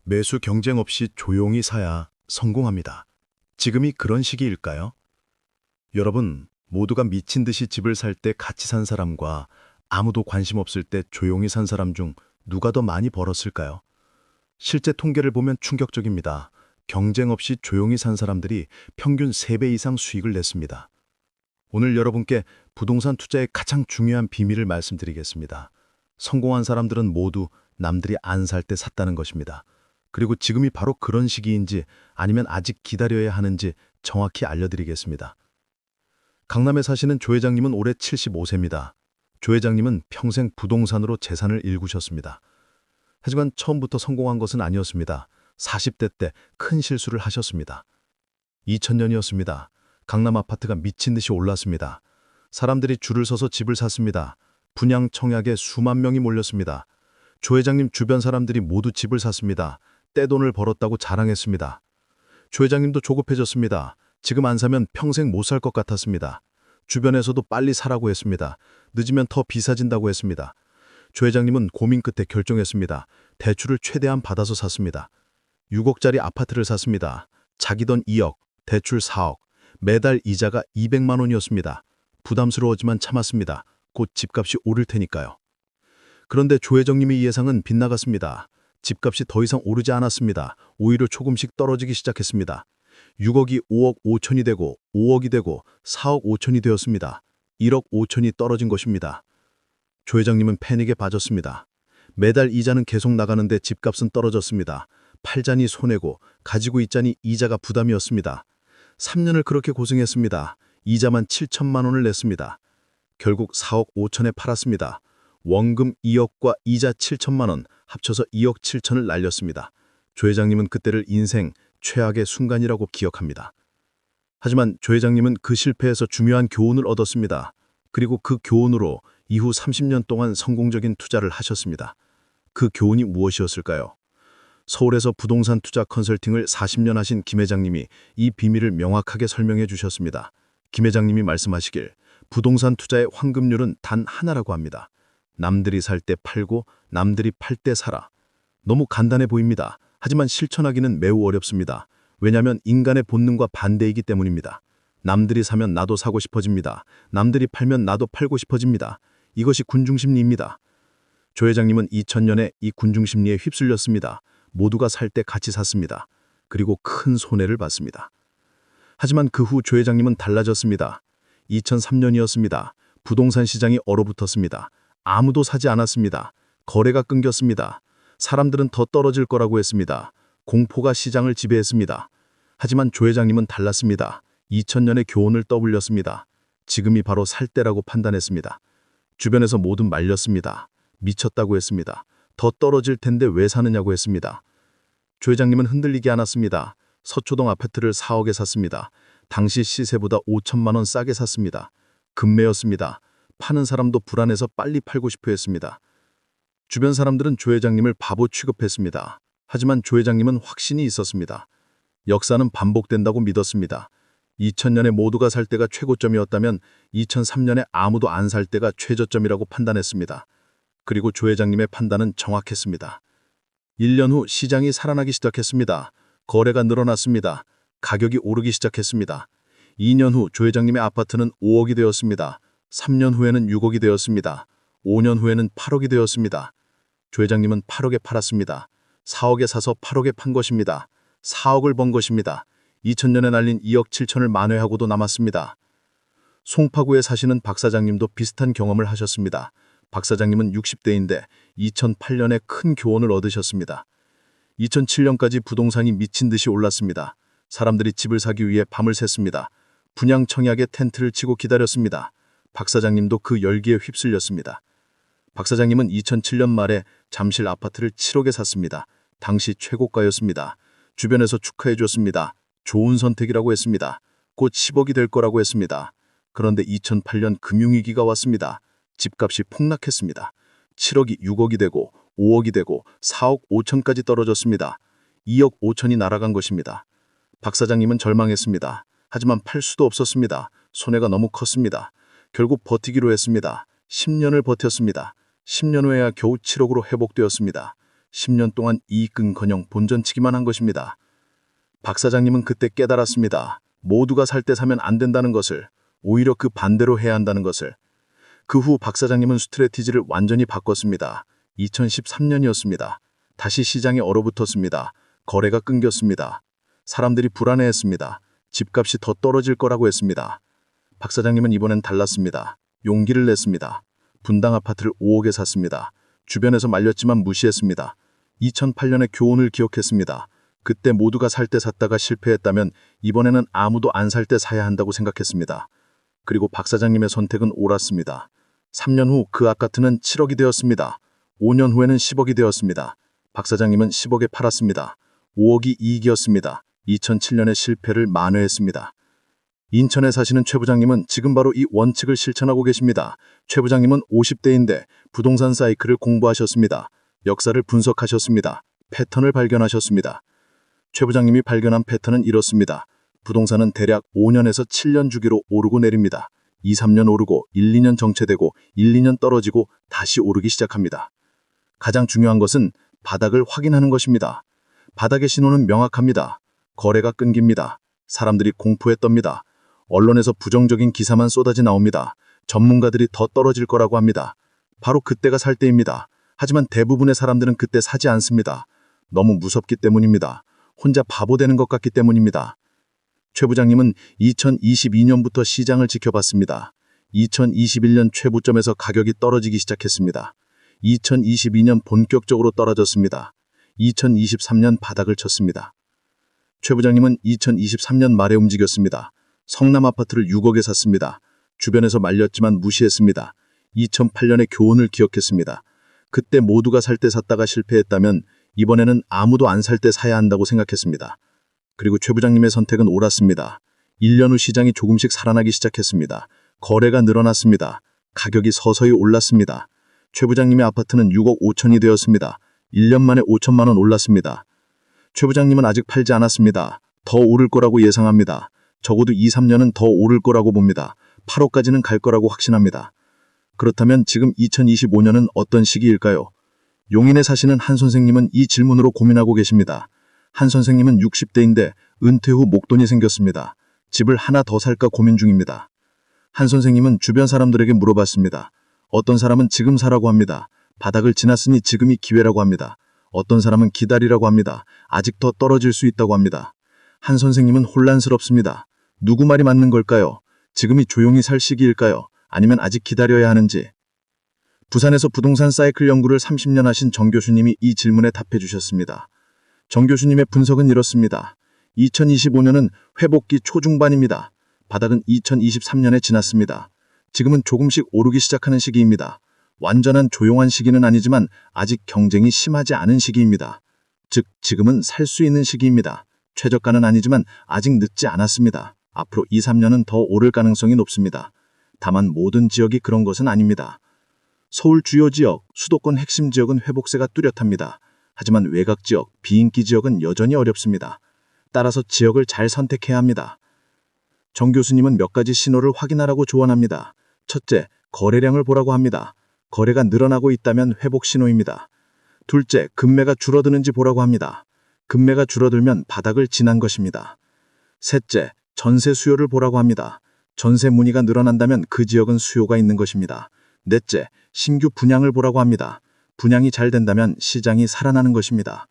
매수 경쟁 없이 조용히 사야 성공합니다. 지금이 그런 시기일까요? 여러분, 모두가 미친 듯이 집을 살 때 같이 산 사람과 아무도 관심 없을 때 조용히 산 사람 중 누가 더 많이 벌었을까요? 실제 통계를 보면 충격적입니다. 경쟁 없이 조용히 산 사람들이 평균 3배 이상 수익을 냈습니다. 오늘 여러분께 부동산 투자의 가장 중요한 비밀을 말씀드리겠습니다. 성공한 사람들은 모두 남들이 안 살 때 샀다는 것입니다. 그리고 지금이 바로 그런 시기인지 아니면 아직 기다려야 하는지 정확히 알려드리겠습니다. 강남에 사시는 조 회장님은 올해 75세입니다. 조 회장님은 평생 부동산으로 재산을 일구셨습니다. 하지만 처음부터 성공한 것은 아니었습니다. 40대 때 큰 실수를 하셨습니다. 2000년이었습니다. 강남 아파트가 미친 듯이 올랐습니다. 사람들이 줄을 서서 집을 샀습니다. 분양 청약에 수만 명이 몰렸습니다. 조 회장님 주변 사람들이 모두 집을 샀습니다. 떼돈을 벌었다고 자랑했습니다. 조 회장님도 조급해졌습니다. 지금 안 사면 평생 못 살 것 같았습니다. 주변에서도 빨리 사라고 했습니다. 늦으면 더 비싸진다고 했습니다. 조 회장님은 고민 끝에 결정했습니다. 대출을 최대한 받아서 샀습니다. 6억짜리 아파트를 샀습니다. 자기 돈 2억, 대출 4억, 매달 이자가 200만 원이었습니다. 부담스러웠지만 참았습니다. 곧 집값이 오를 테니까요. 그런데 조 회장님의 예상은 빗나갔습니다. 집값이 더 이상 오르지 않았습니다. 오히려 조금씩 떨어지기 시작했습니다. 6억이 5억 5천이 되고 5억이 되고 4억 5천이 되었습니다. 1억 5천이 떨어진 것입니다. 조 회장님은 패닉에 빠졌습니다. 매달 이자는 계속 나가는데 집값은 떨어졌습니다. 팔자니 손해고 가지고 있자니 이자가 부담이었습니다. 3년을 그렇게 고생했습니다. 이자만 7천만 원을 냈습니다. 결국 4억 5천에 팔았습니다. 원금 2억과 이자 7천만 원 합쳐서 2억 7천을 날렸습니다. 조 회장님은 그때를 인생 최악의 순간이라고 기억합니다. 하지만 조 회장님은 그 실패에서 중요한 교훈을 얻었습니다. 그리고 그 교훈으로 이후 30년 동안 성공적인 투자를 하셨습니다. 그 교훈이 무엇이었을까요? 서울에서 부동산 투자 컨설팅을 40년 하신 김 회장님이 이 비밀을 명확하게 설명해 주셨습니다. 김 회장님이 말씀하시길 부동산 투자의 황금률은 단 하나라고 합니다. 남들이 살 때 팔고 남들이 팔 때 사라. 너무 간단해 보입니다. 하지만 실천하기는 매우 어렵습니다. 왜냐하면 인간의 본능과 반대이기 때문입니다. 남들이 사면 나도 사고 싶어집니다. 남들이 팔면 나도 팔고 싶어집니다. 이것이 군중심리입니다. 조 회장님은 2000년에 이 군중심리에 휩쓸렸습니다. 모두가 살 때 같이 샀습니다. 그리고 큰 손해를 봤습니다. 하지만 그 후 조 회장님은 달라졌습니다. 2003년이었습니다. 부동산 시장이 얼어붙었습니다. 아무도 사지 않았습니다. 거래가 끊겼습니다. 사람들은 더 떨어질 거라고 했습니다. 공포가 시장을 지배했습니다. 하지만 조 회장님은 달랐습니다. 2000년의 교훈을 떠올렸습니다. 지금이 바로 살 때라고 판단했습니다. 주변에서 모두 말렸습니다. 미쳤다고 했습니다. 더 떨어질 텐데 왜 사느냐고 했습니다. 조 회장님은 흔들리지 않았습니다. 서초동 아파트를 4억에 샀습니다. 당시 시세보다 5천만 원 싸게 샀습니다. 급매였습니다. 파는 사람도 불안해서 빨리 팔고 싶어 했습니다. 주변 사람들은 조 회장님을 바보 취급했습니다. 하지만 조 회장님은 확신이 있었습니다. 역사는 반복된다고 믿었습니다. 2000년에 모두가 살 때가 최고점이었다면 2003년에 아무도 안 살 때가 최저점이라고 판단했습니다. 그리고 조 회장님의 판단은 정확했습니다. 1년 후 시장이 살아나기 시작했습니다. 거래가 늘어났습니다. 가격이 오르기 시작했습니다. 2년 후 조 회장님의 아파트는 5억이 되었습니다. 3년 후에는 6억이 되었습니다. 5년 후에는 8억이 되었습니다. 조 회장님은 8억에 팔았습니다. 4억에 사서 8억에 판 것입니다. 4억을 번 것입니다. 2000년에 날린 2억 7천을 만회하고도 남았습니다. 송파구에 사시는 박 사장님도 비슷한 경험을 하셨습니다. 박 사장님은 60대인데 2008년에 큰 교훈을 얻으셨습니다. 2007년까지 부동산이 미친 듯이 올랐습니다. 사람들이 집을 사기 위해 밤을 샜습니다. 분양 청약에 텐트를 치고 기다렸습니다. 박 사장님도 그 열기에 휩쓸렸습니다. 박 사장님은 2007년 말에 잠실 아파트를 7억에 샀습니다. 당시 최고가였습니다. 주변에서 축하해 줬습니다. 좋은 선택이라고 했습니다. 곧 10억이 될 거라고 했습니다. 그런데 2008년 금융위기가 왔습니다. 집값이 폭락했습니다. 7억이 6억이 되고 5억이 되고 4억 5천까지 떨어졌습니다. 2억 5천이 날아간 것입니다. 박 사장님은 절망했습니다. 하지만 팔 수도 없었습니다. 손해가 너무 컸습니다. 결국 버티기로 했습니다. 10년을 버텼습니다. 10년 후에야 겨우 7억으로 회복되었습니다. 10년 동안 이익은커녕 본전치기만 한 것입니다. 박 사장님은 그때 깨달았습니다. 모두가 살 때 사면 안 된다는 것을, 오히려 그 반대로 해야 한다는 것을. 그 후 박 사장님은 스트래티지를 완전히 바꿨습니다. 2013년이었습니다. 다시 시장에 얼어붙었습니다. 거래가 끊겼습니다. 사람들이 불안해했습니다. 집값이 더 떨어질 거라고 했습니다. 박 사장님은 이번엔 달랐습니다. 용기를 냈습니다. 분당 아파트를 5억에 샀습니다. 주변에서 말렸지만 무시했습니다. 2008년의 교훈을 기억했습니다. 그때 모두가 살 때 샀다가 실패했다면 이번에는 아무도 안 살 때 사야 한다고 생각했습니다. 그리고 박 사장님의 선택은 옳았습니다. 3년 후 그 아파트는 7억이 되었습니다. 5년 후에는 10억이 되었습니다. 박 사장님은 10억에 팔았습니다. 5억이 이익이었습니다. 2007년의 실패를 만회했습니다. 인천에 사시는 최 부장님은 지금 바로 이 원칙을 실천하고 계십니다. 최 부장님은 50대인데 부동산 사이클을 공부하셨습니다. 역사를 분석하셨습니다. 패턴을 발견하셨습니다. 최 부장님이 발견한 패턴은 이렇습니다. 부동산은 대략 5년에서 7년 주기로 오르고 내립니다. 2, 3년 오르고 1, 2년 정체되고 1, 2년 떨어지고 다시 오르기 시작합니다. 가장 중요한 것은 바닥을 확인하는 것입니다. 바닥의 신호는 명확합니다. 거래가 끊깁니다. 사람들이 공포에 떱니다. 언론에서 부정적인 기사만 쏟아져 나옵니다. 전문가들이 더 떨어질 거라고 합니다. 바로 그때가 살 때입니다. 하지만 대부분의 사람들은 그때 사지 않습니다. 너무 무섭기 때문입니다. 혼자 바보 되는 것 같기 때문입니다. 최 부장님은 2022년부터 시장을 지켜봤습니다. 2021년 최고점에서 가격이 떨어지기 시작했습니다. 2022년 본격적으로 떨어졌습니다. 2023년 바닥을 쳤습니다. 최 부장님은 2023년 말에 움직였습니다. 성남 아파트를 6억에 샀습니다. 주변에서 말렸지만 무시했습니다. 2008년의 교훈을 기억했습니다. 그때 모두가 살 때 샀다가 실패했다면 이번에는 아무도 안 살 때 사야 한다고 생각했습니다. 그리고 최 부장님의 선택은 옳았습니다. 1년 후 시장이 조금씩 살아나기 시작했습니다. 거래가 늘어났습니다. 가격이 서서히 올랐습니다. 최 부장님의 아파트는 6억 5천이 되었습니다. 1년 만에 5천만 원 올랐습니다. 최 부장님은 아직 팔지 않았습니다. 더 오를 거라고 예상합니다. 적어도 2, 3년은 더 오를 거라고 봅니다. 8억까지는 갈 거라고 확신합니다. 그렇다면 지금 2025년은 어떤 시기일까요? 용인에 사시는 한 선생님은 이 질문으로 고민하고 계십니다. 한 선생님은 60대인데 은퇴 후 목돈이 생겼습니다. 집을 하나 더 살까 고민 중입니다. 한 선생님은 주변 사람들에게 물어봤습니다. 어떤 사람은 지금 사라고 합니다. 바닥을 지났으니 지금이 기회라고 합니다. 어떤 사람은 기다리라고 합니다. 아직 더 떨어질 수 있다고 합니다. 한 선생님은 혼란스럽습니다. 누구 말이 맞는 걸까요? 지금이 조용히 살 시기일까요? 아니면 아직 기다려야 하는지. 부산에서 부동산 사이클 연구를 30년 하신 정 교수님이 이 질문에 답해 주셨습니다. 정 교수님의 분석은 이렇습니다. 2025년은 회복기 초중반입니다. 바닥은 2023년에 지났습니다. 지금은 조금씩 오르기 시작하는 시기입니다. 완전한 조용한 시기는 아니지만 아직 경쟁이 심하지 않은 시기입니다. 즉, 지금은 살 수 있는 시기입니다. 최저가는 아니지만 아직 늦지 않았습니다. 앞으로 2, 3년은 더 오를 가능성이 높습니다. 다만 모든 지역이 그런 것은 아닙니다. 서울 주요 지역, 수도권 핵심 지역은 회복세가 뚜렷합니다. 하지만 외곽 지역, 비인기 지역은 여전히 어렵습니다. 따라서 지역을 잘 선택해야 합니다. 정 교수님은 몇 가지 신호를 확인하라고 조언합니다. 첫째, 거래량을 보라고 합니다. 거래가 늘어나고 있다면 회복 신호입니다. 둘째, 금매가 줄어드는지 보라고 합니다. 금매가 줄어들면 바닥을 지난 것입니다. 셋째, 전세 수요를 보라고 합니다. 전세 문의가 늘어난다면 그 지역은 수요가 있는 것입니다. 넷째, 신규 분양을 보라고 합니다. 분양이 잘 된다면 시장이 살아나는 것입니다.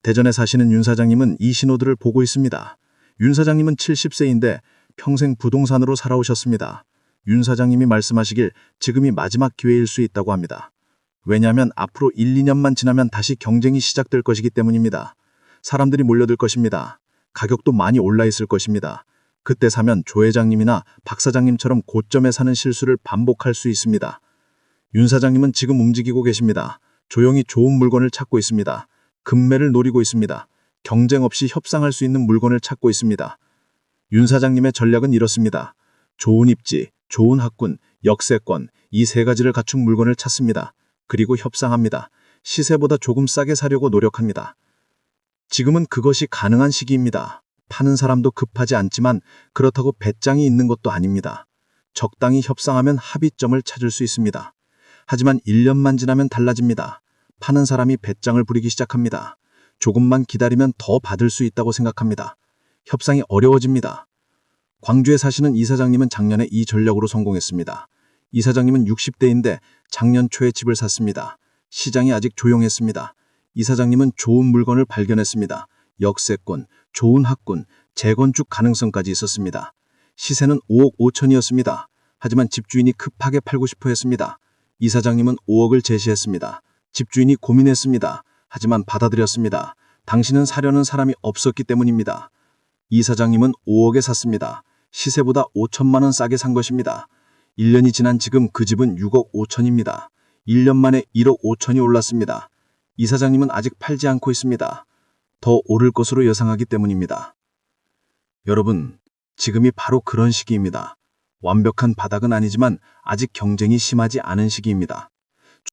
대전에 사시는 윤 사장님은 이 신호들을 보고 있습니다. 윤 사장님은 70세인데 평생 부동산으로 살아오셨습니다. 윤 사장님이 말씀하시길 지금이 마지막 기회일 수 있다고 합니다. 왜냐하면 앞으로 1, 2년만 지나면 다시 경쟁이 시작될 것이기 때문입니다. 사람들이 몰려들 것입니다. 가격도 많이 올라 있을 것입니다. 그때 사면 조 회장님이나 박 사장님처럼 고점에 사는 실수를 반복할 수 있습니다. 윤 사장님은 지금 움직이고 계십니다. 조용히 좋은 물건을 찾고 있습니다. 금매를 노리고 있습니다. 경쟁 없이 협상할 수 있는 물건을 찾고 있습니다. 윤 사장님의 전략은 이렇습니다. 좋은 입지, 좋은 학군, 역세권, 이 세 가지를 갖춘 물건을 찾습니다. 그리고 협상합니다. 시세보다 조금 싸게 사려고 노력합니다. 지금은 그것이 가능한 시기입니다. 파는 사람도 급하지 않지만 그렇다고 배짱이 있는 것도 아닙니다. 적당히 협상하면 합의점을 찾을 수 있습니다. 하지만 1년만 지나면 달라집니다. 파는 사람이 배짱을 부리기 시작합니다. 조금만 기다리면 더 받을 수 있다고 생각합니다. 협상이 어려워집니다. 광주에 사시는 이사장님은 작년에 이 전략으로 성공했습니다. 이사장님은 60대인데 작년 초에 집을 샀습니다. 시장이 아직 조용했습니다. 이사장님은 좋은 물건을 발견했습니다. 역세권, 좋은 학군, 재건축 가능성까지 있었습니다. 시세는 5억 5천이었습니다. 하지만 집주인이 급하게 팔고 싶어 했습니다. 이사장님은 5억을 제시했습니다. 집주인이 고민했습니다. 하지만 받아들였습니다. 당신은 사려는 사람이 없었기 때문입니다. 이사장님은 5억에 샀습니다. 시세보다 5천만 원 싸게 산 것입니다. 1년이 지난 지금 그 집은 6억 5천입니다. 1년 만에 1억 5천이 올랐습니다. 이사장님은 아직 팔지 않고 있습니다. 더 오를 것으로 예상하기 때문입니다. 여러분, 지금이 바로 그런 시기입니다. 완벽한 바닥은 아니지만 아직 경쟁이 심하지 않은 시기입니다.